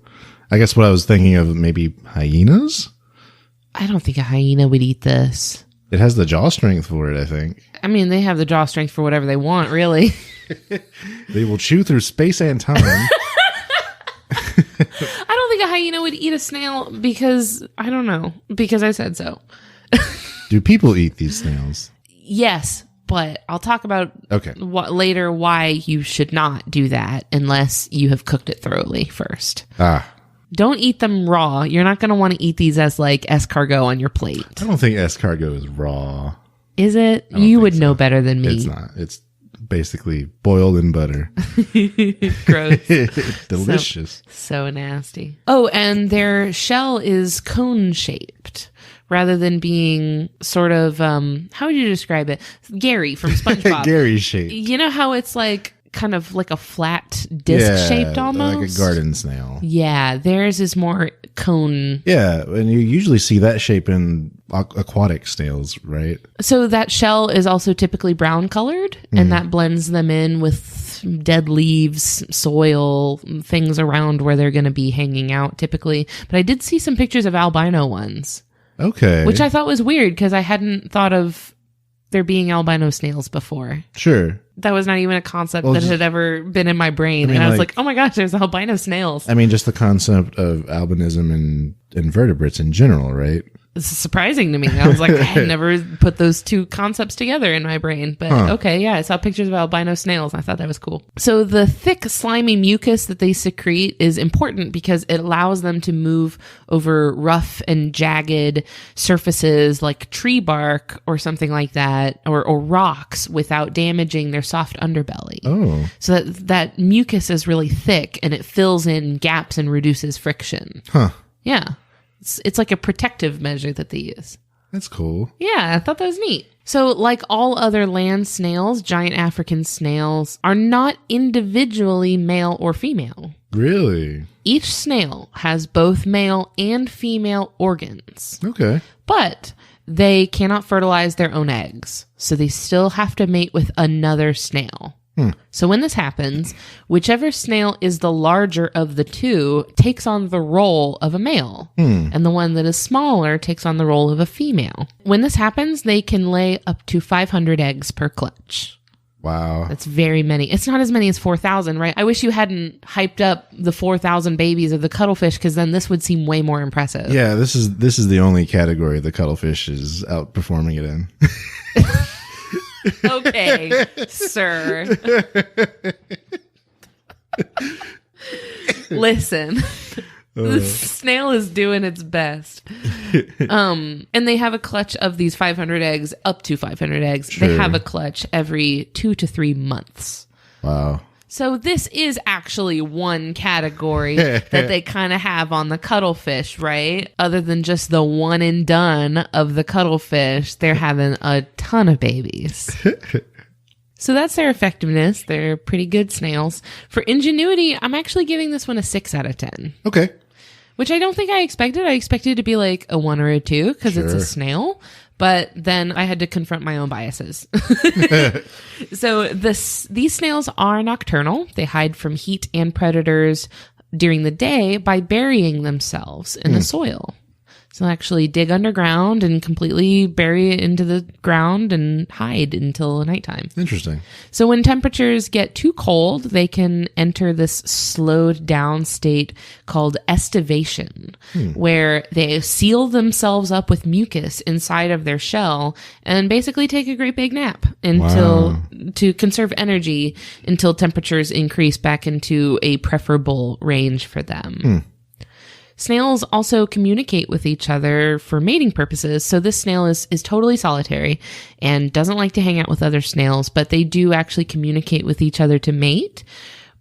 I guess what I was thinking of, maybe hyenas? I don't think a hyena would eat this. It has the jaw strength for it, I think. I mean, they have the jaw strength for whatever they want, really. They will chew through space and time. I don't think a hyena would eat a snail because, I don't know, because I said so. Do people eat these snails? Yes, but I'll talk about later why you should not do that unless you have cooked it thoroughly first. Don't eat them raw. You're not going to want to eat these as like escargot on your plate. I don't think escargot is raw. Is it? You would know better than me. It's not. It's basically boiled in butter. Gross. Delicious. So nasty. Oh, and their shell is cone shaped rather than being sort of, how would you describe it? Gary from SpongeBob. Gary shaped. You know how it's like kind of like a flat disc shaped almost. Like a garden snail. Yeah, theirs is more cone. Yeah, and you usually see that shape in aquatic snails, right? So that shell is also typically brown colored, and that blends them in with dead leaves, soil, things around where they're going to be hanging out typically. But I did see some pictures of albino ones. Okay. Which I thought was weird because I hadn't thought of there being albino snails before. Sure. That was not even a concept that had ever been in my brain. And I was like, oh my gosh, there's albino snails. I mean, just the concept of albinism and invertebrates in general, right? This is surprising to me. I was like, I had never put those two concepts together in my brain. But okay, yeah, I saw pictures of albino snails. I thought that was cool. So the thick, slimy mucus that they secrete is important because it allows them to move over rough and jagged surfaces like tree bark or something like that, or rocks without damaging their soft underbelly. Oh. So that mucus is really thick and it fills in gaps and reduces friction. Huh. Yeah. It's like a protective measure that they use. That's cool. Yeah, I thought that was neat. So like all other land snails, giant African snails are not individually male or female. Really? Each snail has both male and female organs. Okay. But they cannot fertilize their own eggs. So they still have to mate with another snail. So when this happens, whichever snail is the larger of the two takes on the role of a male, and the one that is smaller takes on the role of a female. When this happens, they can lay up to 500 eggs per clutch. Wow. That's very many. It's not as many as 4,000, right? I wish you hadn't hyped up the 4,000 babies of the cuttlefish, because then this would seem way more impressive. Yeah, this is the only category the cuttlefish is outperforming it in. Okay, sir. Listen, this snail is doing its best. And they have a clutch of these 500 eggs, up to 500 eggs. Sure. They have a clutch every 2 to 3 months. Wow. So this is actually one category that they kind of have on the cuttlefish, right? Other than just the one and done of the cuttlefish, they're having a ton of babies. So that's their effectiveness. They're pretty good snails. For ingenuity, I'm actually giving this one a 6 out of 10. Okay. Which I don't think I expected. I expected it to be like a 1 or a 2 because it's a snail. But then I had to confront my own biases. So these snails are nocturnal. They hide from heat and predators during the day by burying themselves in the soil. So they'll actually dig underground and completely bury it into the ground and hide until nighttime. Interesting. So when temperatures get too cold, they can enter this slowed down state called estivation, where they seal themselves up with mucus inside of their shell and basically take a great big nap to conserve energy until temperatures increase back into a preferable range for them. Snails also communicate with each other for mating purposes. So this snail is totally solitary and doesn't like to hang out with other snails, but they do actually communicate with each other to mate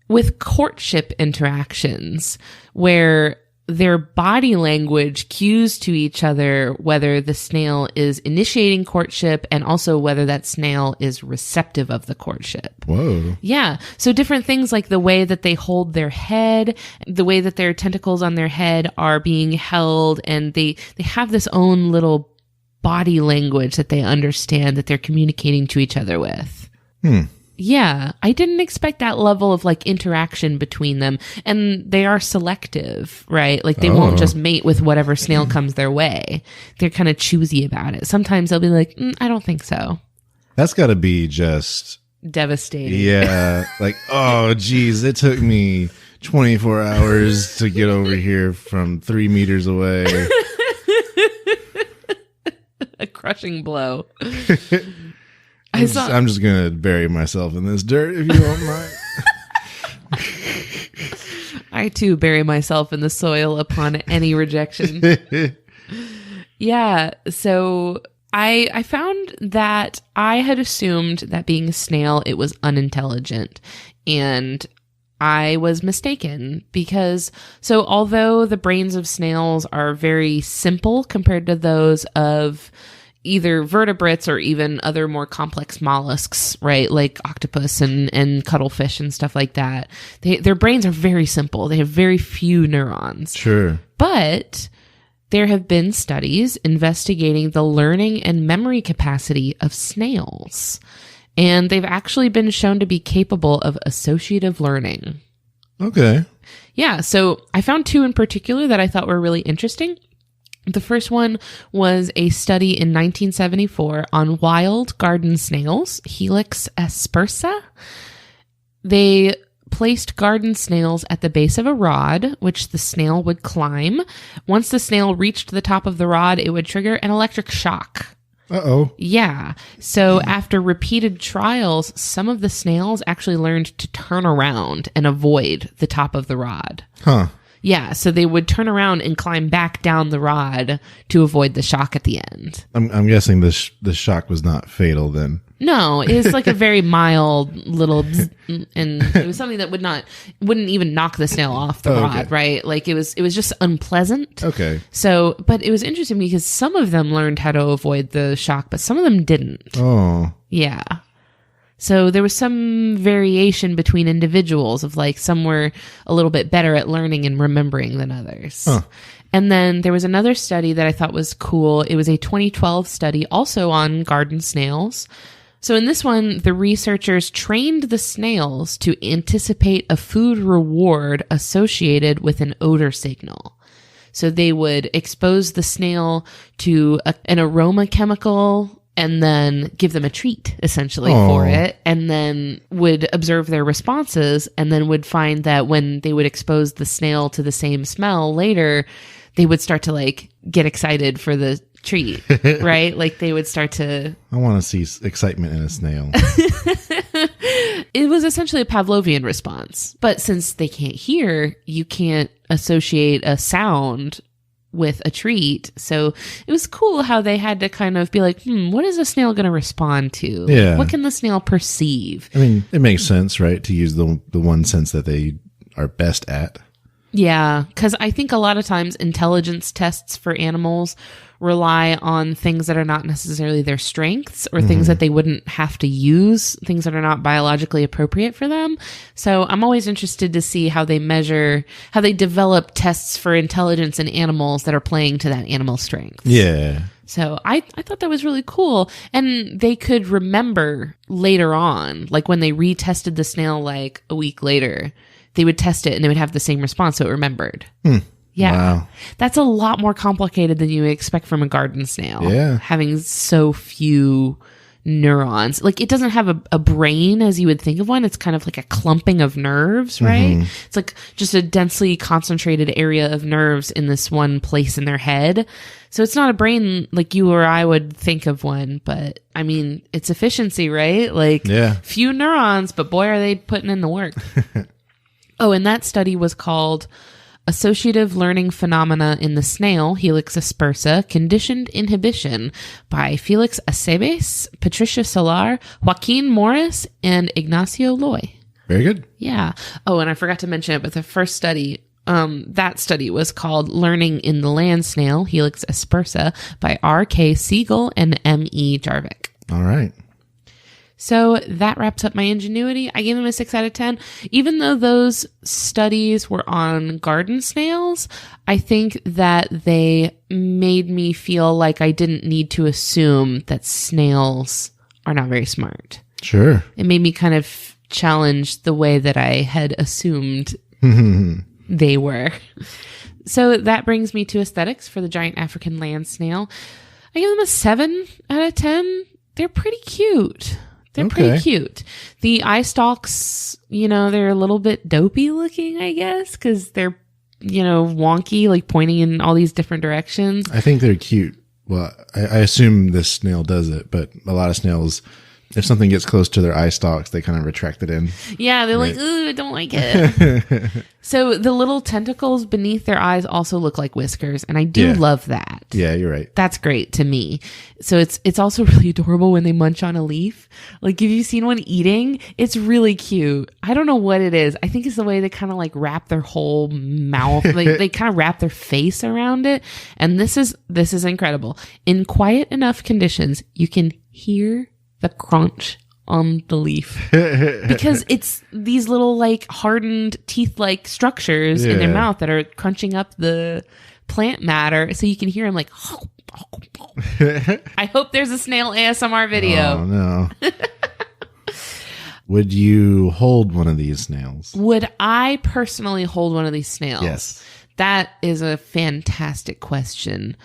with courtship interactions where their body language cues to each other whether the snail is initiating courtship and also whether that snail is receptive of the courtship. Whoa. Yeah. So different things like the way that they hold their head, the way that their tentacles on their head are being held, and they have this own little body language that they understand that they're communicating to each other with. Yeah, I didn't expect that level of like interaction between them. And they are selective, right? Like they won't just mate with whatever snail comes their way. They're kind of choosy about it. Sometimes they'll be like, I don't think so. That's got to be just devastating. Yeah. Like, oh, geez, it took me 24 hours to get over here from 3 meters away. A crushing blow. I'm just going to bury myself in this dirt if you don't mind. I too bury myself in the soil upon any rejection. Yeah. So I found that I had assumed that being a snail, it was unintelligent. And I was mistaken because, so although the brains of snails are very simple compared to those of either vertebrates or even other more complex mollusks, right? Like octopus and cuttlefish and stuff like that. Their brains are very simple. They have very few neurons. Sure. But there have been studies investigating the learning and memory capacity of snails. And they've actually been shown to be capable of associative learning. Okay. Yeah, so I found two in particular that I thought were really interesting. The first one was a study in 1974 on wild garden snails, Helix aspersa. They placed garden snails at the base of a rod, which the snail would climb. Once the snail reached the top of the rod, it would trigger an electric shock. Uh-oh. Yeah. So after repeated trials, some of the snails actually learned to turn around and avoid the top of the rod. Huh. Yeah, so they would turn around and climb back down the rod to avoid the shock at the end. I'm guessing the shock was not fatal then. No, it's like a very mild little bzz, and it was something that wouldn't even knock the snail off the rod, right? Like it was just unpleasant. Okay. So, but it was interesting because some of them learned how to avoid the shock, but some of them didn't. Oh. Yeah. So there was some variation between individuals of like some were a little bit better at learning and remembering than others. Huh. And then there was another study that I thought was cool. It was a 2012 study also on garden snails. So in this one, the researchers trained the snails to anticipate a food reward associated with an odor signal. So they would expose the snail to an aroma chemical and then give them a treat essentially for it, and then would observe their responses, and then would find that when they would expose the snail to the same smell later, they would start to like get excited for the treat, right? Like they would start to... I want to see excitement in a snail. It was essentially a Pavlovian response. But since they can't hear, you can't associate a sound with a treat. So it was cool how they had to kind of be like, what is a snail going to respond to? Yeah. What can the snail perceive? I mean, it makes sense, right? To use the one sense that they are best at. Yeah, because I think a lot of times intelligence tests for animals rely on things that are not necessarily their strengths or things that they wouldn't have to use, things that are not biologically appropriate for them. So I'm always interested to see how they develop tests for intelligence in animals that are playing to that animal's strengths. Yeah. So I thought that was really cool. And they could remember later on, like when they retested the snail like a week later, they would test it and it would have the same response, so it remembered. Yeah. Wow. That's a lot more complicated than you expect from a garden snail. Yeah. Having so few neurons. Like it doesn't have a brain as you would think of one. It's kind of like a clumping of nerves, right? It's like just a densely concentrated area of nerves in this one place in their head. So it's not a brain like you or I would think of one, but I mean, it's efficiency, right? Like few neurons, but boy, are they putting in the work. Oh, and that study was called Associative Learning Phenomena in the Snail, Helix aspersa, Conditioned Inhibition by Felix Aceves, Patricia Solar, Joaquin Morris, and Ignacio Loy. Very good. Yeah. Oh, and I forgot to mention it, but the first study, that study was called Learning in the Land Snail, Helix aspersa, by R.K. Siegel and M.E. Jarvik. All right. So that wraps up my ingenuity. I gave them a 6 out of 10. Even though those studies were on garden snails, I think that they made me feel like I didn't need to assume that snails are not very smart. Sure. It made me kind of challenge the way that I had assumed they were. So that brings me to aesthetics for the giant African land snail. I give them a 7 out of 10. They're pretty cute. They're pretty cute. The eye stalks, they're a little bit dopey looking, I guess, because they're, wonky, like pointing in all these different directions. I think they're cute. Well, I assume this snail does it, but a lot of snails If something gets close to their eye stalks, they kind of retract it in. Yeah, they're like, ooh, I don't like it. So the little tentacles beneath their eyes also look like whiskers, and I do love that. Yeah, you're right. That's great to me. So it's also really adorable when they munch on a leaf. Like, have you seen one eating? It's really cute. I don't know what it is. I think it's the way they kind of like wrap their whole mouth. Like they kind of wrap their face around it. And this is incredible. In quiet enough conditions, you can hear the crunch on the leaf because it's these little like hardened teeth-like structures in their mouth that are crunching up the plant matter, so you can hear them like. I hope there's a snail ASMR video. Oh no. Would you hold one of these snails? Would I personally hold one of these snails? Yes. That is a fantastic question.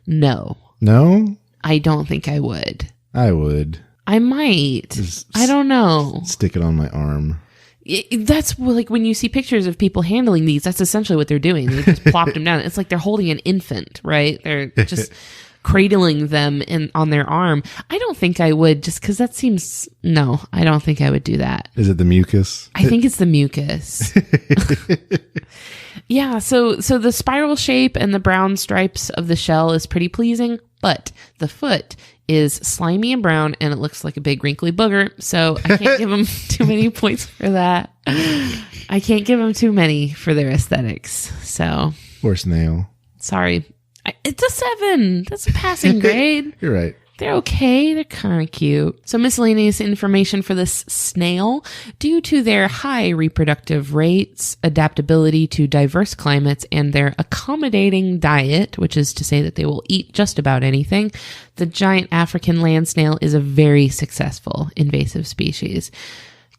No. No? I don't think I would. I would. I might. I don't know. Stick it on my arm. That's like when you see pictures of people handling these, that's essentially what they're doing. They just plopped them down. It's like they're holding an infant, right? They're just cradling them on their arm. I don't think I would, just because that seems... No, I don't think I would do that. Is it the mucus? I think it's the mucus. Yeah, so the spiral shape and the brown stripes of the shell is pretty pleasing, but the foot is slimy and brown, and it looks like a big wrinkly booger, so I can't give them too many points for that. I can't give them too many for their aesthetics, so... Poor snail. Sorry. It's a 7. That's a passing grade. You're right. They're okay. They're kind of cute. So miscellaneous information for this snail. Due to their high reproductive rates, adaptability to diverse climates, and their accommodating diet, which is to say that they will eat just about anything, the giant African land snail is a very successful invasive species.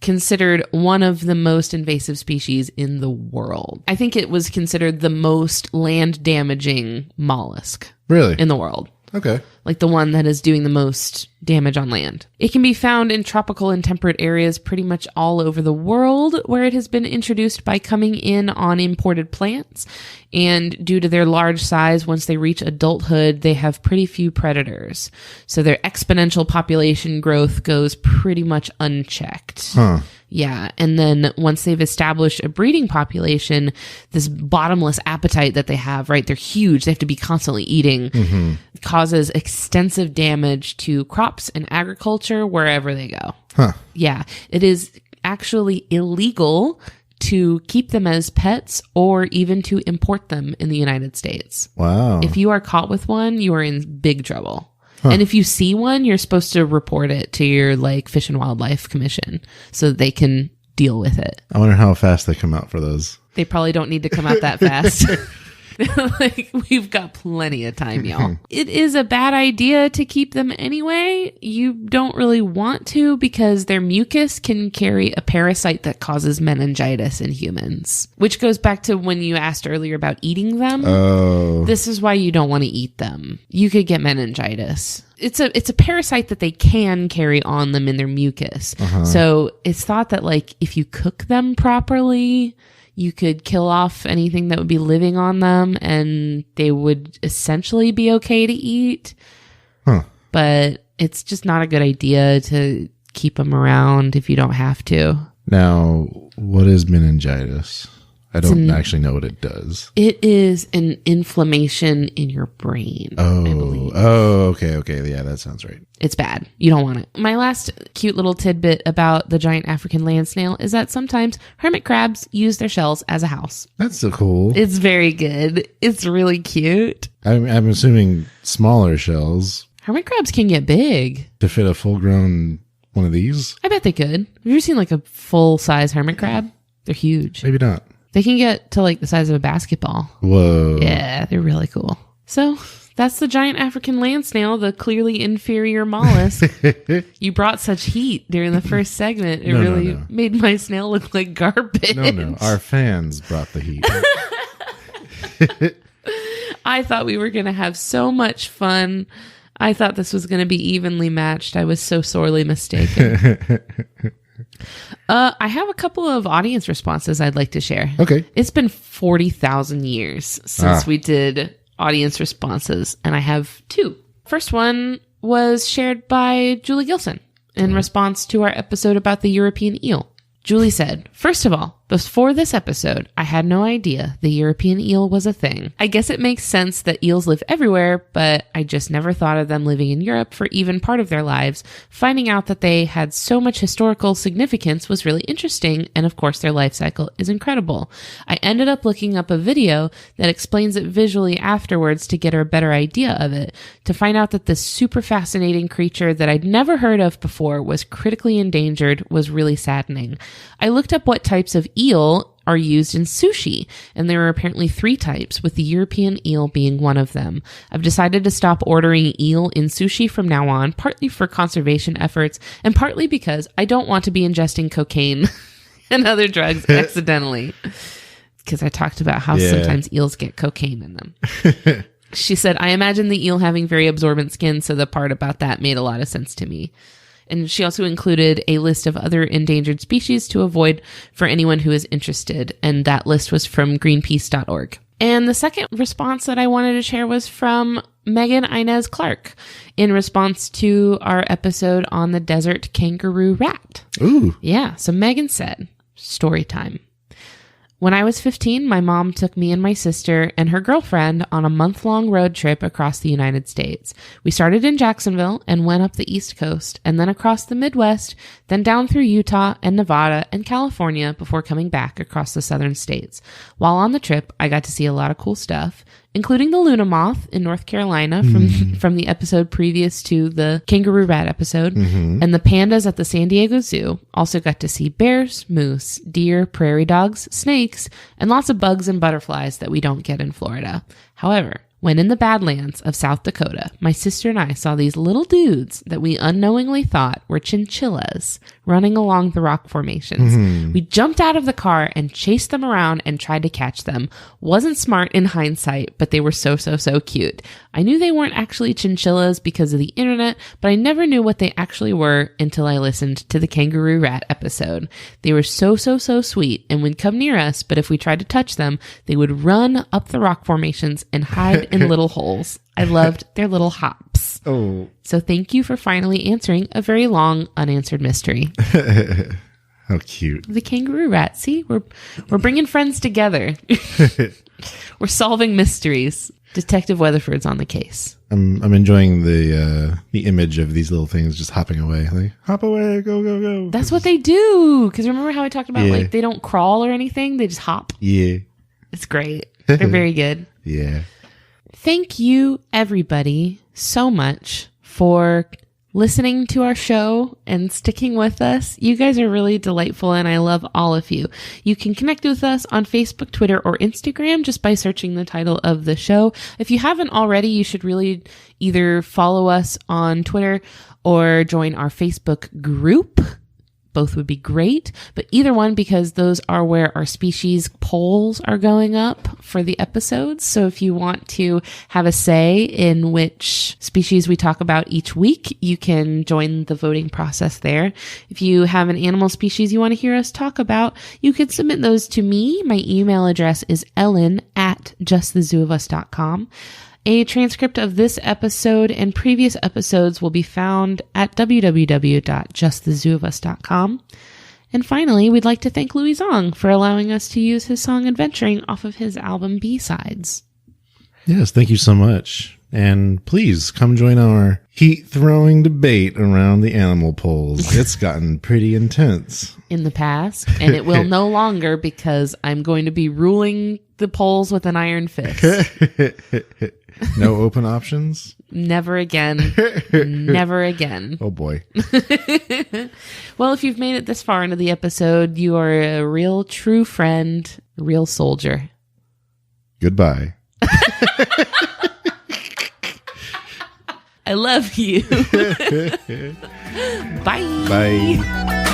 Considered one of the most invasive species in the world. I think it was considered the most land damaging mollusk. Really? In the world. Okay. Like the one that is doing the most damage on land. It can be found in tropical and temperate areas pretty much all over the world, where it has been introduced by coming in on imported plants. And due to their large size, once they reach adulthood, they have pretty few predators. So their exponential population growth goes pretty much unchecked. Huh. Yeah. And then once they've established a breeding population, this bottomless appetite that they have, right? They're huge. They have to be constantly eating, causes extensive damage to crops and agriculture wherever they go. Huh. Yeah. It is actually illegal to keep them as pets or even to import them in the United States. Wow. If you are caught with one, you are in big trouble. Huh. And if you see one, you're supposed to report it to your like Fish and Wildlife Commission so that they can deal with it. I wonder how fast they come out for those. They probably don't need to come out that fast. Like, we've got plenty of time, y'all. It is a bad idea to keep them anyway. You don't really want to, because their mucus can carry a parasite that causes meningitis in humans, which goes back to when you asked earlier about eating them. Oh. This is why you don't want to eat them. You could get meningitis. It's a parasite that they can carry on them in their mucus. So it's thought that like if you cook them properly, you could kill off anything that would be living on them and they would essentially be okay to eat. Huh. But it's just not a good idea to keep them around if you don't have to. Now, what is meningitis? I don't actually know what it does. It is an inflammation in your brain. Oh, I believe. Okay. Yeah, that sounds right. It's bad. You don't want it. My last cute little tidbit about the giant African land snail is that sometimes hermit crabs use their shells as a house. That's so cool. It's very good. It's really cute. I'm assuming smaller shells. Hermit crabs can get big. To fit a full-grown one of these? I bet they could. Have you ever seen like a full-size hermit crab? They're huge. Maybe not. They can get to like the size of a basketball. Whoa. Yeah, they're really cool. So that's the giant African land snail, the clearly inferior mollusk. You brought such heat during the first segment. It really made my snail look like garbage. No. Our fans brought the heat. I thought we were going to have so much fun. I thought this was going to be evenly matched. I was so sorely mistaken. I have a couple of audience responses I'd like to share. Okay. It's been 40,000 years since we did audience responses, and I have 2. First one was shared by Julie Gilson, in response to our episode about the European eel. Julie said, first of all, before this episode, I had no idea the European eel was a thing. I guess it makes sense that eels live everywhere, but I just never thought of them living in Europe for even part of their lives. Finding out that they had so much historical significance was really interesting, and of course their life cycle is incredible. I ended up looking up a video that explains it visually afterwards to get a better idea of it, to find out that this super fascinating creature that I'd never heard of before was critically endangered was really saddening. I looked up what types of eel are used in sushi, and there are apparently 3 types, with the European eel being one of them. I've decided to stop ordering eel in sushi from now on, partly for conservation efforts, and partly because I don't want to be ingesting cocaine and other drugs accidentally. Because I talked about how sometimes eels get cocaine in them. She said, I imagine the eel having very absorbent skin, so the part about that made a lot of sense to me. And she also included a list of other endangered species to avoid for anyone who is interested. And that list was from greenpeace.org. And the second response that I wanted to share was from Megan Inez Clark in response to our episode on the desert kangaroo rat. Ooh. Yeah. So Megan said, story time. When I was 15, my mom took me and my sister and her girlfriend on a month-long road trip across the United States. We started in Jacksonville and went up the East Coast, and then across the Midwest, then down through Utah and Nevada and California before coming back across the southern states. While on the trip, I got to see a lot of cool stuff, including the Luna moth in North Carolina from the episode previous to the kangaroo rat episode, and the pandas at the San Diego Zoo. Also got to see bears, moose, deer, prairie dogs, snakes, and lots of bugs and butterflies that we don't get in Florida. However, when in the Badlands of South Dakota, my sister and I saw these little dudes that we unknowingly thought were chinchillas running along the rock formations. We jumped out of the car and chased them around and tried to catch them. Wasn't smart in hindsight, but they were so cute. I knew they weren't actually chinchillas because of the internet, but I never knew what they actually were until I listened to the kangaroo rat episode. They were so sweet and would come near us, but if we tried to touch them, they would run up the rock formations and hide in little holes. I loved their little hops. Oh. So thank you for finally answering a very long unanswered mystery. How cute. The kangaroo rat. See, we're bringing friends together. We're solving mysteries. Detective Weatherford's on the case. I'm enjoying the image of these little things just hopping away. Like, hop away, go. That's what they do. Because remember how I talked about like they don't crawl or anything? They just hop. Yeah. It's great. They're very good. Yeah. Thank you, everybody, so much for listening to our show and sticking with us. You guys are really delightful, and I love all of you. You can connect with us on Facebook, Twitter, or Instagram just by searching the title of the show. If you haven't already, you should really either follow us on Twitter or join our Facebook group. Both would be great, but either one, because those are where our species polls are going up for the episodes. So if you want to have a say in which species we talk about each week, you can join the voting process there. If you have an animal species you want to hear us talk about, you can submit those to me. My email address is ellen@justthezooofus.com. A transcript of this episode and previous episodes will be found at www.justthezooofus.com. And finally, we'd like to thank Louis Zong for allowing us to use his song Adventuring off of his album B-Sides. Yes, thank you so much. And please come join our heat-throwing debate around the animal polls. It's gotten pretty intense. In the past, and it will no longer, because I'm going to be ruling the polls with an iron fist. No open options? Never again. Never again. Oh boy. Well, if you've made it this far into the episode, you are a real true friend, a real soldier. Goodbye. I love you. Bye. Bye.